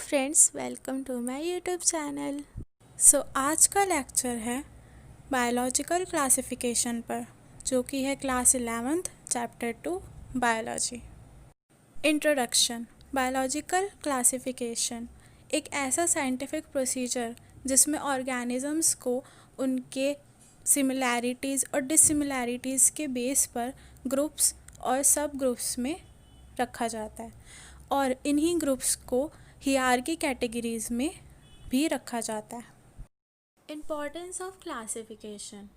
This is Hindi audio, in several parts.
Friends, welcome to my YouTube channel. आज का लेक्चर है बायोलॉजिकल क्लासिफिकेशन पर, जो कि है class 11th chapter 2 biology. Introduction. Biological classification एक ऐसा साइंटिफिक प्रोसीजर जिसमें ऑर्गेनिजम्स को उनके सिमिलैरिटीज़ और डिससिमिलैरिटीज़ के बेस पर ग्रुप्स और सब ग्रुप्स में रखा जाता है और इन्हीं ग्रुप्स को हियरार्की कैटेगरीज में भी रखा जाता है। Importance of classification.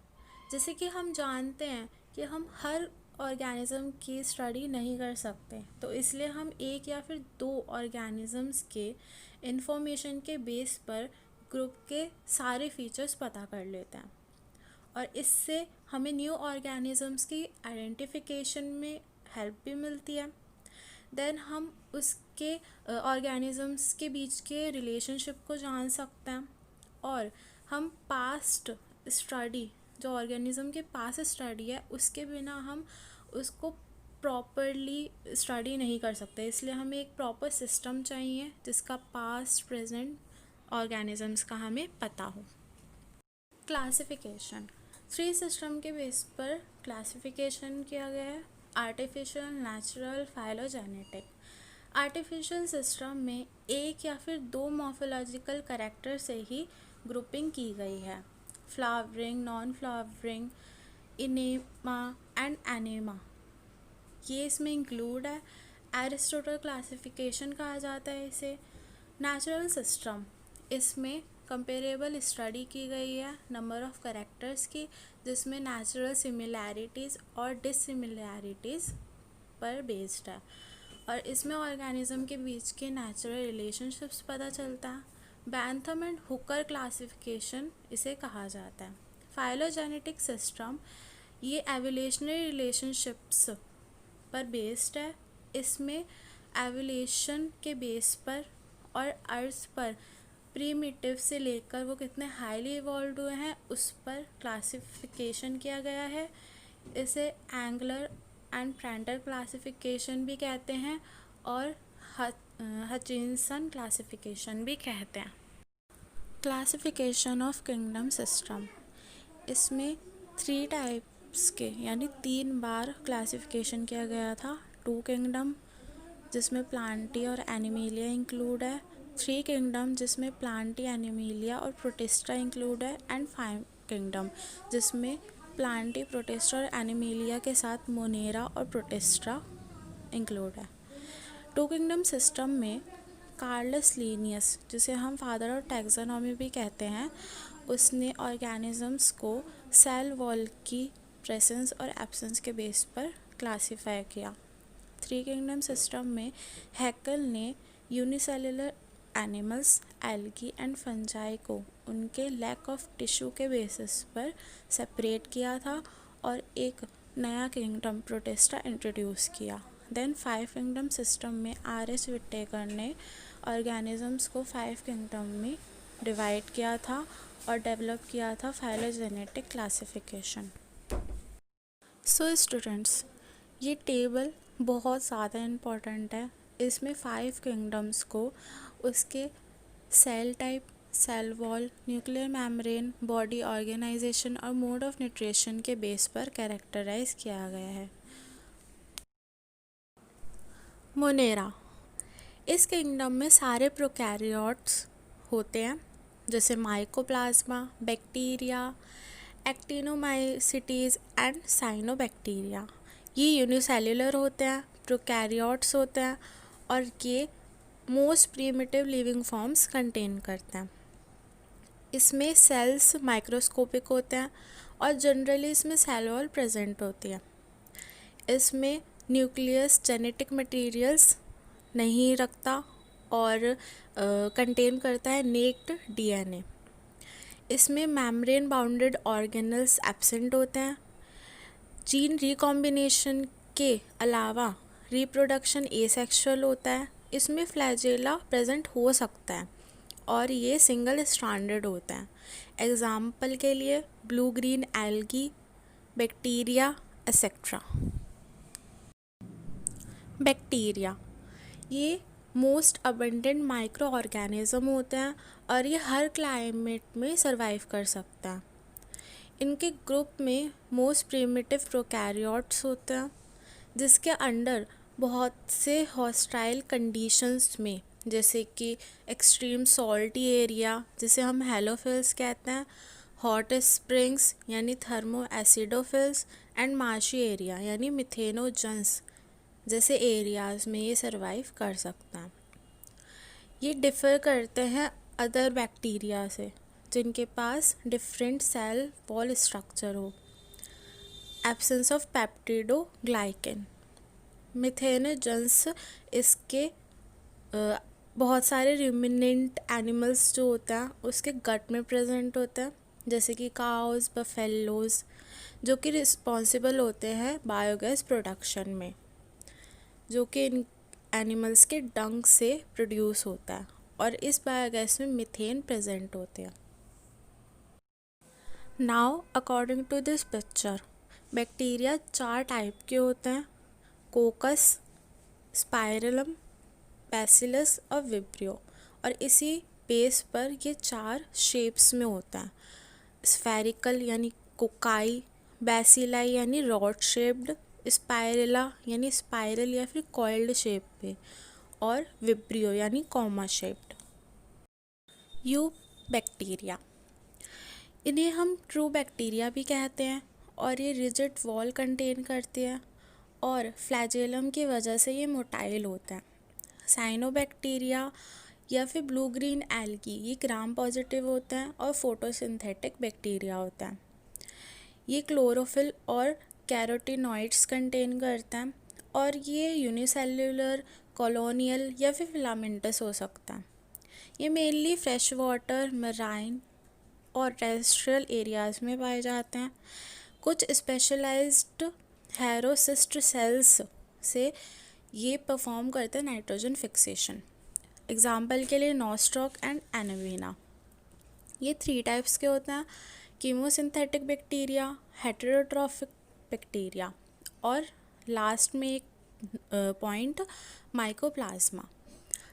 जैसे कि हम जानते हैं कि हम हर ऑर्गेनिज्म की स्टडी नहीं कर सकते, तो इसलिए हम एक या फिर दो ऑर्गेनिजम्स के इंफॉर्मेशन के बेस पर ग्रुप के सारे फीचर्स पता कर लेते हैं और इससे हमें न्यू ऑर्गेनिजम्स की आइडेंटिफिकेशन में हेल्प भी मिलती है। देन हम उसके ऑर्गेनिजम्स के बीच के रिलेशनशिप को जान सकते हैं और हम पास्ट स्टडी, जो ऑर्गेनिज्म के पास्ट स्टडी है, उसके बिना हम उसको प्रॉपरली स्टडी नहीं कर सकते। इसलिए हमें एक प्रॉपर सिस्टम चाहिए जिसका पास्ट प्रेजेंट ऑर्गेनिजम्स का हमें पता हो। क्लासिफिकेशन 3 सिस्टम के बेस पर क्लासिफिकेशन किया गया है: artificial, natural, phylogenetic. Artificial system में एक या फिर दो मॉर्फोलॉजिकल कैरेक्टर से ही ग्रुपिंग की गई है: flowering, non flowering, enema and enema. ये इसमें इंक्लूड है। एरिस्टोटल क्लासिफिकेशन कहा जाता है इसे। नेचुरल सिस्टम, इसमें कंपेरेबल स्टडी की गई है नंबर ऑफ कैरेक्टर्स की, जिसमें नेचुरल सिमिलैरिटीज़ और डिससिमिलैरिटीज़ पर बेस्ड है और इसमें ऑर्गेनिज्म के बीच के नेचुरल रिलेशनशिप्स पता चलता है। बैंथम एंड हुकर क्लासिफिकेशन इसे कहा जाता है। फाइलोजेनेटिक सिस्टम, ये एवोल्यूशनरी रिलेशनशिप्स पर बेस्ड है। इसमें एवोल्यूशन के बेस पर और अर्थ पर प्रीमिटिव से लेकर वो कितने हाईली इवॉल्व हुए हैं उस पर क्लासिफिकेशन किया गया है। इसे एंगलर एंड प्रेंटर क्लासिफिकेशन भी कहते हैं और हचिंसन क्लासिफिकेशन भी कहते हैं। क्लासिफिकेशन ऑफ किंगडम सिस्टम, इसमें 3 टाइप्स के यानी 3 बार क्लासिफिकेशन किया गया था। 2 किंगडम, जिसमें प्लांटी और एनिमेलिया इंक्लूड है। 3 किंगडम, जिसमें प्लांटी, एनिमेलिया और प्रोटिस्टा इंक्लूड है। एंड 5 किंगडम, जिसमें प्लांटी, प्रोटिस्टा और एनिमेलिया के साथ मोनेरा और प्रोटिस्टा इंक्लूड है। 2 किंगडम सिस्टम में कार्लस लिनियस, जिसे हम फादर ऑफ टैक्सोनॉमी भी कहते हैं, उसने ऑर्गेनिजम्स को सेल वॉल की प्रेजेंस और एब्सेंस के बेस पर क्लासीफाई किया। 3 किंगडम सिस्टम में हैकल ने unicellular animals, algae and fungi को उनके लैक ऑफ टिश्यू के बेसिस पर सेपरेट किया था और एक नया किंगडम प्रोटिस्टा इंट्रोड्यूस किया। देन 5 किंगडम सिस्टम में आर.एच. विटेकर ने ऑर्गेनिजम्स को 5 किंगडम में डिवाइड किया था और डेवलप किया था फाइलोजेनेटिक क्लासिफिकेशन। स्टूडेंट्स, ये टेबल बहुत ज़्यादा इम्पॉर्टेंट है। इसमें 5 किंगडम्स को उसके cell type, cell wall, nuclear membrane, body organization और मोड ऑफ न्यूट्रिशन के बेस पर कैरेक्टराइज किया गया है। मोनेरा, इस किंगडम में सारे प्रोकैरियोट्स होते हैं, जैसे माइकोप्लाज्मा, बैक्टीरिया, एक्टिनोमाइसिटीज़ एंड साइनोबैक्टीरिया। ये यूनिसेल्युलर होते हैं, प्रोकैरियोट्स होते हैं और ये most primitive living forms contain करते हैं। इसमें सेल्स माइक्रोस्कोपिक होते हैं और जनरली इसमें सेल वॉल प्रेजेंट होती है। इसमें न्यूक्लियस जेनेटिक मटेरियल्स नहीं रखता और कंटेन करता है नेक्ड डीएनए। इसमें मेम्ब्रेन बाउंडेड ऑर्गेनल्स एब्सेंट होते हैं। जीन रिकॉम्बिनेशन के अलावा रिप्रोडक्शन एसेक्सुअल होता है। इसमें फ्लैजेला प्रेजेंट हो सकता है और ये सिंगल स्ट्रैंडेड होता है। एग्जाम्पल के लिए blue green algae, bacteria etcetera. Bacteria, ये मोस्ट अबंडेंट माइक्रो ऑर्गेनिज्म होते हैं और ये हर क्लाइमेट में सरवाइव कर सकते हैं। इनके ग्रुप में मोस्ट प्रिमिटिव प्रोकैरियोट्स होते हैं, जिसके अंडर बहुत से हॉस्टाइल कंडीशंस में, जैसे कि एक्सट्रीम सॉल्टी एरिया जिसे हम हेलोफिल्स कहते हैं, हॉट स्प्रिंग्स यानी thermo acidophils, and marshy area यानी मिथेनोजन्स जैसे एरियाज़ में ये सरवाइव कर सकता है। ये डिफ़र करते हैं अदर बैक्टीरिया से जिनके पास डिफरेंट सेल वॉल स्ट्रक्चर हो। एब्सेंस ऑफ पेप्टिडोग्लाइकेन, मिथेनोजन्स इसके बहुत सारे रूमिनेंट एनिमल्स जो होता है उसके गट में प्रेजेंट होता है, जैसे कि काउज, बफेलोज, जो कि रिस्पॉन्सिबल होते हैं बायोगैस प्रोडक्शन में, जो कि इन एनिमल्स के डंग से प्रोड्यूस होता है और इस बायोगैस में मीथेन प्रेजेंट होते हैं। Now according to this picture, bacteria 4 type के होते हैं: कोकस, स्पाइरलम, बैसिलस और विब्रियो। और इसी बेस पर ये 4 शेप्स में होता है: स्फेरिकल यानी कोकाई, बैसिलाई यानी रॉड शेप्ड, स्पाइरला यानी स्पाइरल या फिर कॉइल्ड शेप पे, और विब्रियो यानी कॉमा शेप्ड। यू बैक्टीरिया, इन्हें हम ट्रू बैक्टीरिया भी कहते हैं और ये रिजिड वॉल कंटेन करती है और फ्लैजेलम की वजह से ये मोटाइल होता है। साइनोबैक्टीरिया या फिर ब्लू ग्रीन एल्गी, ये ग्राम पॉजिटिव होते हैं और फोटोसिंथेटिक बैक्टीरिया होता है। ये क्लोरोफिल और कैरोटीनॉइड्स कंटेन करता है और ये यूनिसेल्युलर, कॉलोनियल या फिर फिलामेंटस हो सकता है। ये मेनली फ्रेश वाटर, मराइन और टेरेस्ट्रियल एरियाज़ में पाए जाते हैं। कुछ स्पेशलाइज्ड हेरोसिस्ट सेल्स से ये परफॉर्म करते हैं नाइट्रोजन फिक्सेशन। एग्जाम्पल के लिए नॉस्ट्रॉक एंड एनाबीना। ये 3 टाइप्स के होते हैं: कीमोसिंथेटिक बैक्टीरिया, हेटेरोट्रॉफिक बैक्टीरिया और लास्ट में एक पॉइंट माइकोप्लाज्मा।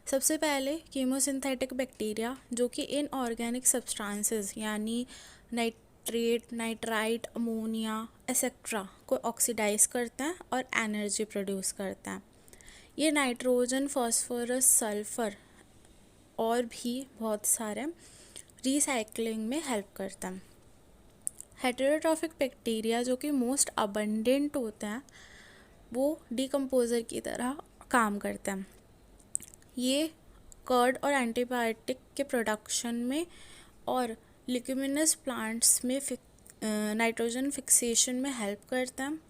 सबसे पहले कीमोसिंथेटिक बैक्टीरिया, जो कि इनऑर्गेनिक सब्सटेंसेस यानी नाइट्रेट, नाइट्राइट, अमोनिया एक्सेट्रा को ऑक्सीडाइज करते हैं और एनर्जी प्रोड्यूस करते हैं। ये नाइट्रोजन, फॉस्फोरस, सल्फर और भी बहुत सारे रिसाइकलिंग में हेल्प करता है। हेटेरोट्रॉफिक बैक्टीरिया, जो कि मोस्ट अबंडेंट होते हैं, वो डीकम्पोजर की तरह काम करते हैं। ये कर्ड और एंटीबायोटिक के प्रोडक्शन में और लिग्यूमिनस प्लांट्स में नाइट्रोजन फिक्सेशन में हेल्प करते हैं।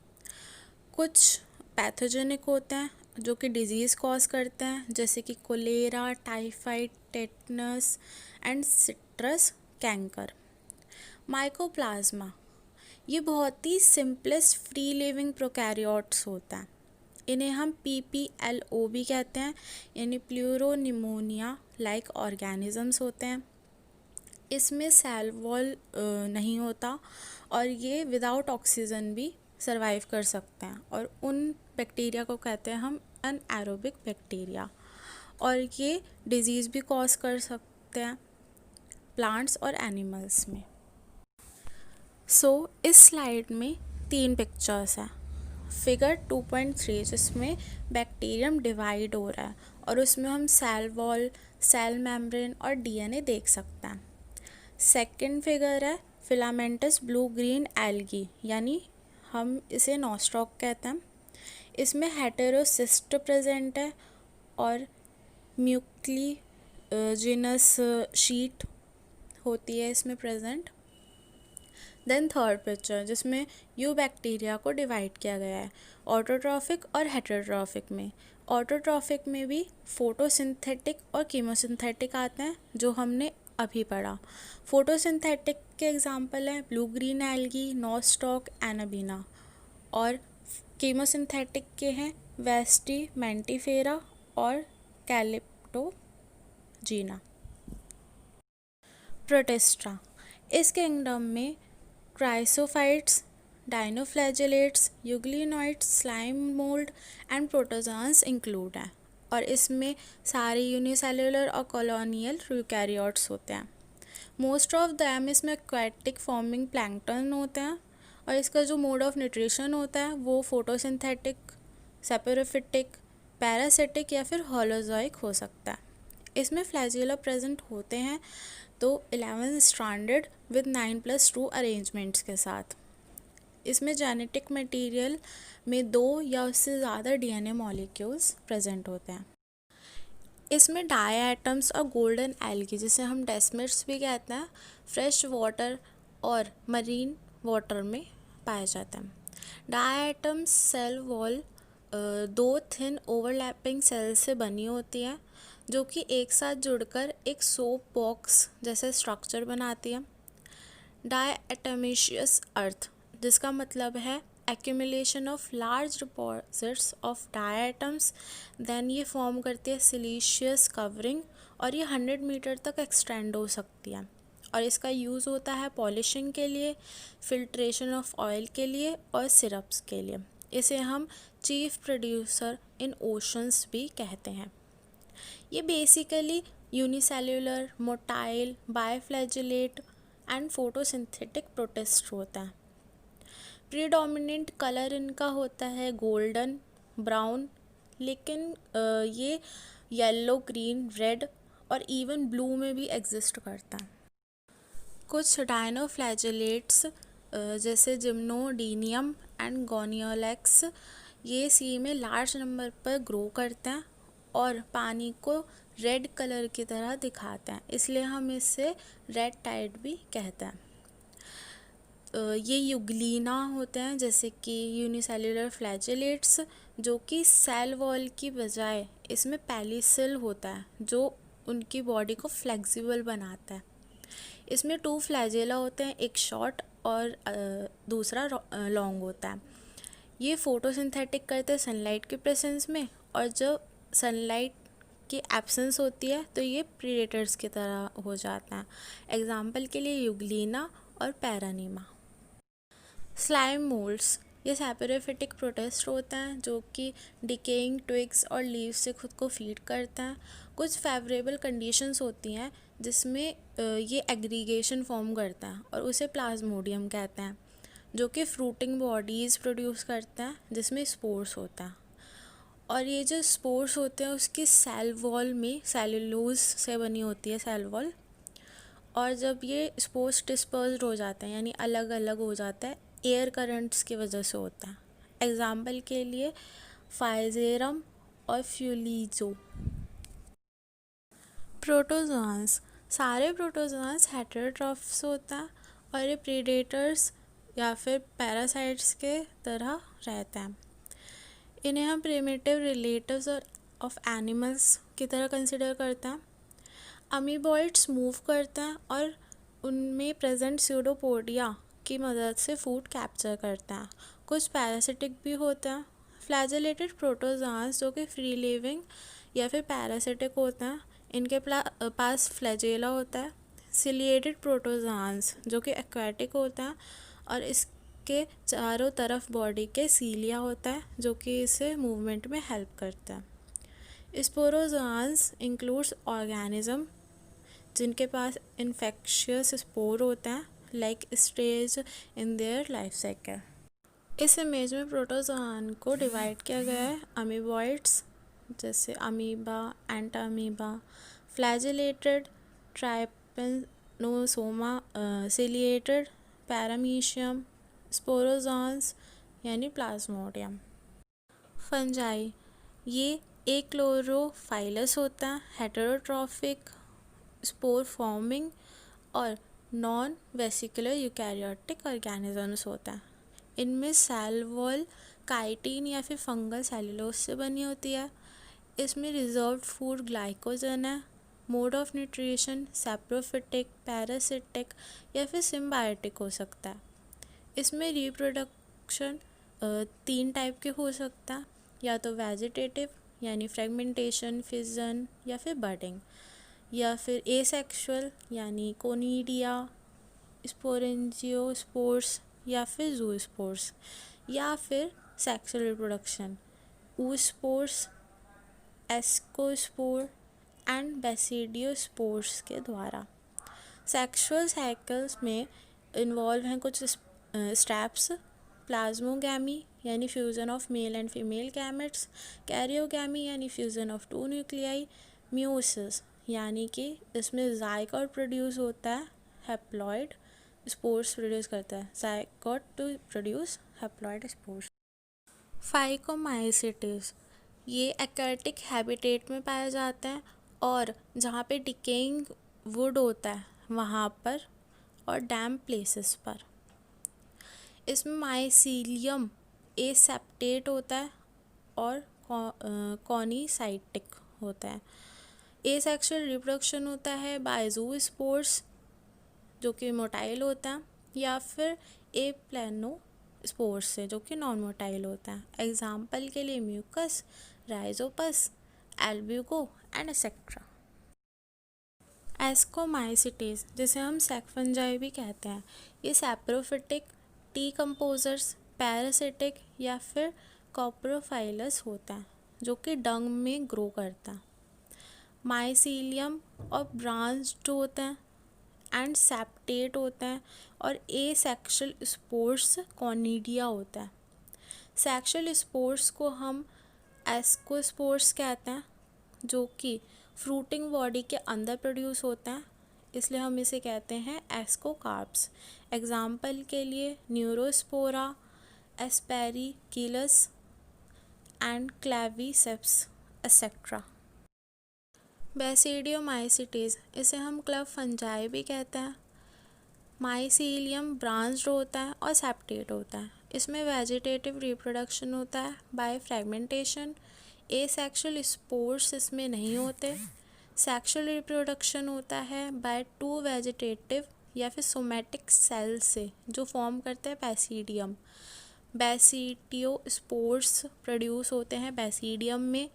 कुछ पैथोजेनिक होते हैं जो कि डिजीज़ कॉज करते हैं, जैसे कि cholera, typhoid, tetanus and citrus canker. Mycoplasma, ये बहुत ही सिंपलेस्ट फ्री लिविंग प्रोकैरियोट्स होता है। इन्हें हम PPLO भी कहते हैं, यानी प्लूरोनिमोनिया लाइक ऑर्गेनिजम्स होते हैं। इसमें सेल वॉल नहीं होता और ये विदाउट ऑक्सीजन भी सरवाइव कर सकते हैं और उन बैक्टीरिया को कहते हैं हम अनएरोबिक बैक्टीरिया, और ये डिजीज़ भी कॉज कर सकते हैं प्लांट्स और एनिमल्स में। इस स्लाइड में 3 पिक्चर्स हैं। फिगर 2.3 जिसमें बैक्टीरियम डिवाइड हो रहा है और उसमें हम सेल वॉल, सेल मेम्ब्रेन और DNA देख सकते हैं। सेकंड फिगर है फिलामेंटस ब्लू ग्रीन एल्गी, यानी हम इसे नॉस्ट्रॉक कहते हैं। इसमें हेटेरोसिस्ट प्रेजेंट है और म्यूक्लीजिनस शीट होती है इसमें प्रेजेंट। देन थर्ड पिक्चर जिसमें यू बैक्टीरिया को डिवाइड किया गया है ऑटोट्रॉफिक और हेटेरोट्रॉफिक में। ऑटोट्रॉफिक में भी फोटोसिंथेटिक और कीमोसिंथेटिक आते हैं जो हमने अभी पढ़ा। फोटोसिंथेटिक के एग्जांपल हैं blue green algae, Nostoc, Anabaena, और कीमोसिंथेटिक के हैं वेस्टी, मैंटीफेरा और कैलिप्टोजीना। प्रोटिस्टा, इस किंगडम में chrysophytes, dinoflagellates, euglenoids, slime mould and protozoans include हैं। और इसमें सारे यूनिसेलुलर और कॉलोनियल यूकैरियोट्स होते हैं। मोस्ट ऑफ दैम इसमें एक्वाटिक फॉर्मिंग प्लैंक्टन होते हैं और इसका जो मोड ऑफ न्यूट्रिशन होता है वो फोटोसिंथेटिक, सेपोरोफिटिक, पैरासिटिक या फिर होलोजोइक हो सकता है। इसमें फ्लैजिला प्रेजेंट होते हैं तो 11 स्ट्रैंडेड विद 9+2 अरेंजमेंट्स के साथ। इसमें जेनेटिक मटेरियल में 2 या उससे ज़्यादा डीएनए मॉलिक्यूल्स प्रेजेंट होते हैं। इसमें डाई एटम्स और गोल्डन एल्गी, जिसे हम डेस्मिड्स भी कहते हैं, फ्रेश वाटर और मरीन वाटर में पाए जाते हैं। Diatoms cell wall 2 thin overlapping cell से बनी होती है जो कि एक साथ जुड़कर एक सोप बॉक्स जैसे स्ट्रक्चर बनाती है। डायएटमेशियस अर्थ, जिसका मतलब है accumulation of large deposits of diatoms, then ये फॉर्म करती है सिलीशियस कवरिंग और ये 100 मीटर तक एक्सटेंड हो सकती है और इसका यूज़ होता है पॉलिशिंग के लिए, फिल्ट्रेशन ऑफ ऑयल के लिए और सिरप्स के लिए। इसे हम चीफ प्रोड्यूसर इन ओशंस भी कहते हैं। ये basically unicellular, motile, biflagellate and photosynthetic protist होता है। प्रीडोमिनेंट कलर इनका होता है गोल्डन ब्राउन, लेकिन ये येलो, ग्रीन, रेड और इवन ब्लू में भी एग्जिस्ट करता है। कुछ डायनोफ्लैजिलेट्स जैसे जिम्नोडीनियम एंड गोनियोलेक्स ये सी में लार्ज नंबर पर ग्रो करते हैं और पानी को रेड कलर की तरह दिखाते हैं, इसलिए हम इसे रेड टाइड भी कहते हैं। ये युग्लिना होते हैं जैसे कि यूनिसेल्युलर फ्लैजिलेट्स, जो कि सेल वॉल की बजाय इसमें पेलिसिल होता है जो उनकी बॉडी को फ्लेक्सिबल बनाता है। इसमें 2 फ्लैजेला होते हैं, एक शॉर्ट और दूसरा लॉन्ग होता है। ये फोटोसिंथेटिक करते हैं सनलाइट के प्रेजेंस में, और जब सनलाइट की एब्सेंस होती है तो ये प्रीडेटर्स की तरह हो जाता है। एग्जाम्पल के लिए युग्लिना और पैरानीमा। स्लाइम मोल्ड्स, ये सैपोरोफिटिक प्रोटिस्ट होते हैं जो कि डिकेइंग ट्विग्स और लीव्स से खुद को फीड करते हैं। कुछ फेवरेबल कंडीशंस होती हैं जिसमें ये एग्रीगेशन फॉर्म करता है और उसे प्लाज्मोडियम कहते हैं, जो कि फ्रूटिंग बॉडीज़ प्रोड्यूस करता है जिसमें स्पोर्स होता है। और ये जो स्पोर्स होते हैं उसकी सेल वॉल में सेलुलोज से बनी होती है सेल वॉल, और जब ये स्पोर्स डिस्पर्स्ड हो जाते हैं यानी अलग अलग हो जाता है एयर करंट्स की वजह से होता है। एग्जाम्पल के लिए फाइजेरम और फ्यूलीजो। प्रोटोजोआंस, सारे प्रोटोजोआंस हेटेरोट्रॉफ्स होता है और ये प्रीडेटर्स या फिर पैरासाइट्स के तरह रहते हैं। इन्हें हम प्रिमिटिव रिलेटिव्स ऑफ एनिमल्स की तरह कंसिडर करते हैं। अमीबॉइड्स मूव करते हैं और उनमें प्रेजेंट स्यूडोपोडिया की मदद से फूड कैप्चर करते हैं। कुछ पैरासिटिक भी होते हैं। फ्लैजिलेटेड प्रोटोजोआंस जो कि फ्री लिविंग या फिर पैरासिटिक होते हैं, इनके पास फ्लैजेला होता है। सिलिएटेड प्रोटोजोआंस जो कि एक्वाटिक होता है और इसके चारों तरफ बॉडी के सीलिया होता है जो कि इसे मूवमेंट में हेल्प करता है। स्पोरोजोआंस इंक्लूड्स ऑर्गेनिज्म जिनके पास इन्फेक्शियस स्पोर होते हैं like stage in their life cycle. इस इमेज में प्रोटोजोआन को डिवाइड किया गया है अमीबॉइड्स जैसे amoeba, Entamoeba, flagellated, Trypanosoma, ciliated, Paramecium, sporozoans यानी प्लाज्मोडियम। फंजाई, ये एक क्लोरोफाइलस होता है, हेटेरोट्रॉफिक, स्पोर फॉर्मिंग और नॉन वेसिकुलर यूकैरियोटिक ऑर्गेनिजम्स होता है। इनमें सेल वॉल काइटिन या फिर फंगल सेलुलोज से बनी होती है। इसमें रिजर्व्ड फूड ग्लाइकोजन है। Mode of nutrition saprophytic, parasitic या फिर सिम्बायोटिक हो सकता है। इसमें रिप्रोडक्शन 3 टाइप के हो सकता है, या तो वेजिटेटिव यानी फ्रेगमेंटेशन, फिजन या फिर बडिंग, या फिर एसेक्सुअल यानी कोनिडिया, स्पोरेंजियोस्पोर्स या फिर जूस्पोर्स, या फिर sexual reproduction, oospores, ascospore and basidiospores के द्वारा। सेक्सुअल साइकिल्स में इन्वॉल्व हैं कुछ स्टेप्स: प्लाज्मोगैमी यानी fusion of male and female gametes, karyogamy यानी fusion of two nuclei, meiosis यानी कि इसमें ज़ाइगोट प्रोड्यूस होता है, हैप्लॉइड स्पोर्स प्रोड्यूस करता है, zygote to produce haploid spores. Phycomycetes ये एक्वाटिक हैबिटेट में पाया जाता है और जहाँ पे डिकेइंग वुड होता है वहाँ पर और डैम्प प्लेसेस पर। इसमें माइसीलियम एसेप्टेट होता है और कॉनीसाइटिक होता है। एसेक्सुअल रिप्रोडक्शन होता है बाय ज़ूस्पोर्स जो कि मोटाइल होता है, या फिर ए प्लेनो स्पोर्स से जो कि नॉन मोटाइल होता है। एग्जाम्पल के लिए Mucor, Rhizopus, Albugo and etcetera. Ascomycetes जिसे हम सेक्फंजाई भी कहते हैं, ये सैप्रोफिटिक, टी कंपोजर्स, पैरासिटिक या फिर कॉप्रोफाइलस होता है जो कि डंग में ग्रो करता है। माइसीलियम और ब्रांच्ड होते हैं एंड सेप्टेट होते हैं और एसेक्सुअल स्पोर्स कॉनिडिया होता है। सेक्सुअल स्पोर्स को हम एस्कोस्पोर्स कहते हैं जो कि फ्रूटिंग बॉडी के अंदर प्रोड्यूस होते हैं, इसलिए हम इसे कहते हैं एस्कोकार्प्स। एग्जाम्पल के लिए Neurospora, Aspergillus and Claviceps etcetera. Basidiomycetes इसे हम क्लब फंजाई भी कहते हैं। माइसीलियम ब्रांच्ड होता है और सेप्टेट होता है। इसमें वेजिटेटिव रिप्रोडक्शन होता है बाय फ्रेगमेंटेशन। एसेक्सुअल स्पोर्स इसमें नहीं होते। सेक्सुअल रिप्रोडक्शन होता है बाय टू वेजिटेटिव या फिर सोमैटिक सेल से जो फॉर्म करते हैं बेसिडियम। बेसिडियोस्पोर्स प्रोड्यूस होते हैं बेसिडियम में,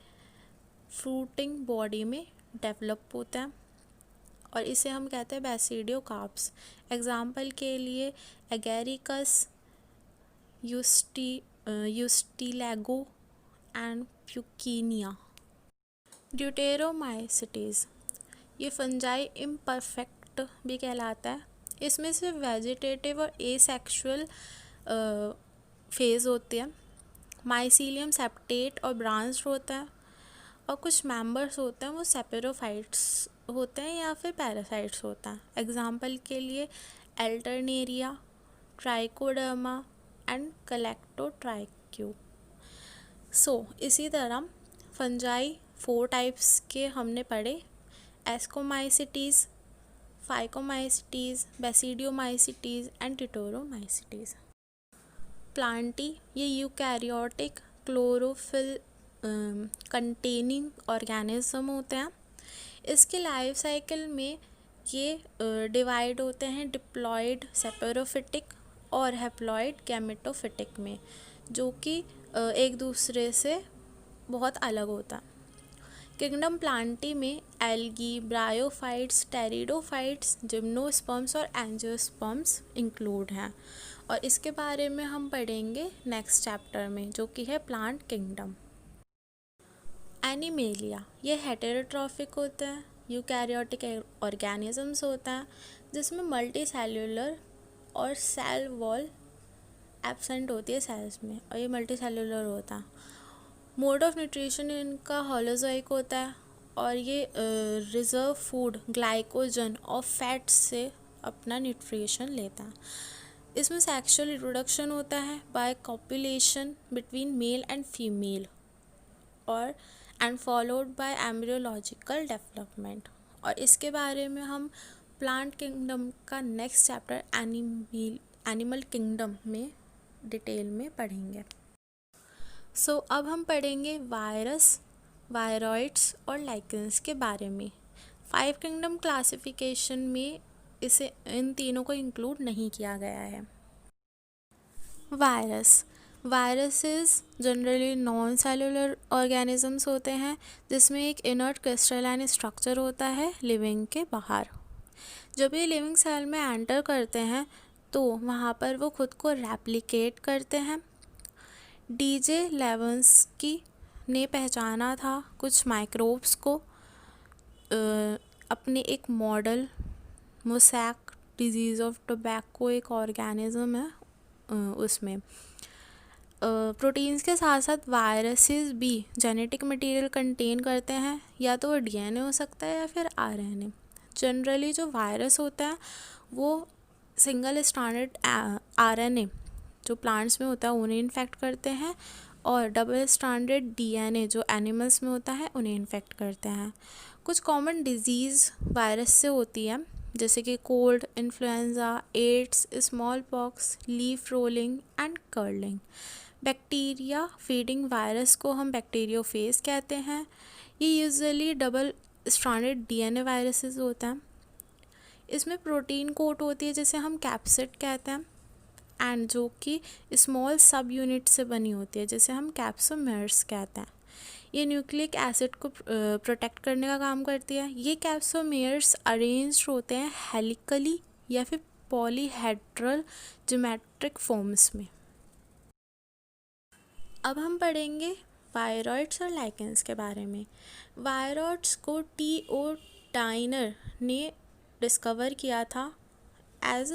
फ्रूटिंग बॉडी में डेवलप होता है और इसे हम कहते हैं बेसिडियोकार्प्स। एग्जाम्पल के लिए एगेरिकस, यूस्टिलैगो एंड प्यूकिनिया। ड्यूटेरोमाइसिटीज ये फंजाई इम्परफेक्ट भी कहलाता है। इसमें सिर्फ वेजिटेटिव और एसेक्सुअल फेज होते हैं। माइसीलियम सेप्टेट और ब्रांच्ड होता है और कुछ मेंबर्स होते हैं वो सेपेरोफाइट्स होते हैं या फिर पैरासाइट्स होता है। एग्जाम्पल के लिए एल्टरनेरिया, ट्राइकोडर्मा एंड कलेक्टोट्राइक्यू। इसी तरह फंजाई 4 टाइप्स के हमने पढ़े: एस्कोमाइसिटीज़, फाइकोमाइसिटीज़, बेसिडियोमाइसिटीज़ एंड ड्यूटेरोमाइसिटीज़। प्लांटी ये यूकैरियोटिक क्लोरोफिल कंटेनिंग ऑर्गेनिज्म होते हैं। इसके लाइफ साइकिल में ये डिवाइड होते हैं डिप्लॉयड सेपेरोफिटिक और हैप्लॉयड गैमेटोफिटिक में, जो कि एक दूसरे से बहुत अलग होता है। किंगडम प्लांटी में एल्गी, ब्रायोफाइट्स, टेरिडोफाइट्स, जिम्नोस्पर्म्स और एंजियोस्पर्म्स इंक्लूड हैं और इसके बारे में हम पढ़ेंगे नेक्स्ट चैप्टर में जो कि है प्लांट किंगडम। एनिमेलिया ये हेटेरोट्रॉफिक होता है, यूकैरियोटिक ऑर्गेनिजम्स होता है जिसमें मल्टी सेल्यूलर और सेल वॉल एब्सेंट होती है सेल्स में और ये मल्टी सेल्यूलर होता है। मोड ऑफ न्यूट्रिशन इनका होलोजोइक होता है और ये रिजर्व फूड, ग्लाइकोजन और फैट्स से अपना न्यूट्रिशन लेता है। इसमें सेक्सुअल रिप्रोडक्शन होता है by copulation between male and female और and followed by embryological development. और इसके बारे में हम प्लांट किंगडम का नेक्स्ट चैप्टर एनिमल किंगडम में डिटेल में पढ़ेंगे। अब हम पढ़ेंगे वायरस, वायरॉइड्स और लाइकेंस के बारे में। 5 किंगडम क्लासिफिकेशन में इसे इन तीनों को इंक्लूड नहीं किया गया है। Viruses generally non cellular organisms होते हैं जिसमें एक इनर्ट क्रिस्टलाइन स्ट्रक्चर होता है लिविंग के बाहर। जब ये लिविंग सेल में एंटर करते हैं तो वहाँ पर वो खुद को रेप्लिकेट करते हैं। DJ लेविन्स्की ने पहचाना था कुछ माइक्रोब्स को अपने एक model mosaic disease of tobacco एक ऑर्गेनिज्म है उसमें प्रोटीन्स के साथ साथ वायरसेस भी जेनेटिक मटेरियल कंटेन करते हैं, या तो वो डीएनए हो सकता है या फिर आरएनए। जनरली जो वायरस होता है वो सिंगल स्ट्रैंडेड आरएनए जो प्लांट्स में होता है उन्हें इन्फेक्ट करते हैं, और डबल स्ट्रैंडेड डीएनए जो एनिमल्स में होता है उन्हें इन्फेक्ट करते हैं। कुछ कॉमन डिजीज़ वायरस से होती है, जैसे कि cold, influenza, AIDS, small pox, leaf rolling and curling. Bacteria feeding virus को हम बैक्टीरियोफेज कहते हैं। ये usually double stranded DNA viruses होता है। इसमें प्रोटीन कोट होती है जिसे हम कैप्सिड कहते हैं, एंड जो कि स्मॉल सब यूनिट से बनी होती है जिसे हम कैप्सोमेर्स कहते हैं। ये न्यूक्लिक एसिड को प्रोटेक्ट करने का काम करती है। ये कैप्सोमेर्स अरेंज्ड होते हैं हेलिकली या फिर पॉलीहेड्रल ज्योमेट्रिक फॉर्म्स में। अब हम पढ़ेंगे वायरॉइड्स और लाइकेंस के बारे में। वायरॉइड्स को टी.ओ. टाइनर ने डिस्कवर किया था एज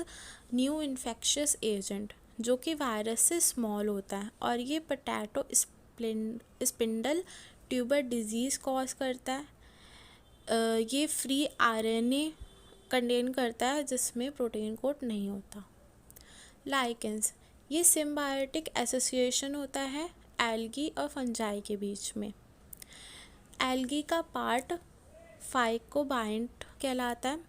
न्यू इन्फेक्शियस एजेंट, जो कि वायरस से स्मॉल होता है, और ये potato spindle tuber disease cause करता है। ये फ्री आरएनए कंटेन करता है जिसमें प्रोटीन कोट नहीं होता। लाइकेंस, ये सिम्बायोटिक एसोसिएशन होता है एल्गी और फंजाई के बीच में। एल्गी का पार्ट फाइकोबाइंट कहलाता है,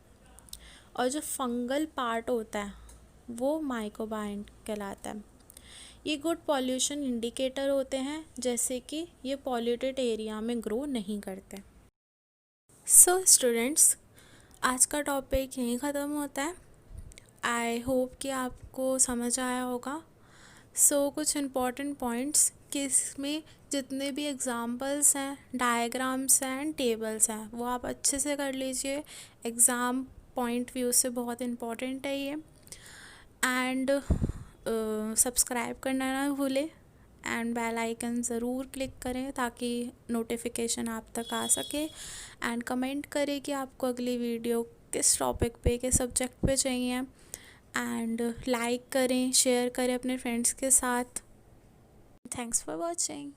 और जो फंगल पार्ट होता है वो माइकोबाइंट कहलाता है। ये गुड पॉल्यूशन इंडिकेटर होते हैं, जैसे कि ये पॉल्यूटेड एरिया में ग्रो नहीं करते। सो स्टूडेंट्स, आज का टॉपिक यहीं ख़त्म होता है। आई होप कि आपको समझ आया होगा। सो कुछ इम्पॉर्टेंट पॉइंट्स कि इसमें जितने भी एग्जांपल्स हैं, डायग्राम्स हैं एंड टेबल्स हैं, वो आप अच्छे से कर लीजिए। एग्ज़ाम पॉइंट व्यू से बहुत इम्पॉर्टेंट है ये। एंड सब्सक्राइब करना ना भूलें, एंड बेल आइकन ज़रूर क्लिक करें ताकि नोटिफिकेशन आप तक आ सके। एंड कमेंट करें कि आपको अगली वीडियो किस टॉपिक पे, किस सब्जेक्ट पे चाहिए। एंड लाइक करें, शेयर करें अपने फ्रेंड्स के साथ। Thanks for watching.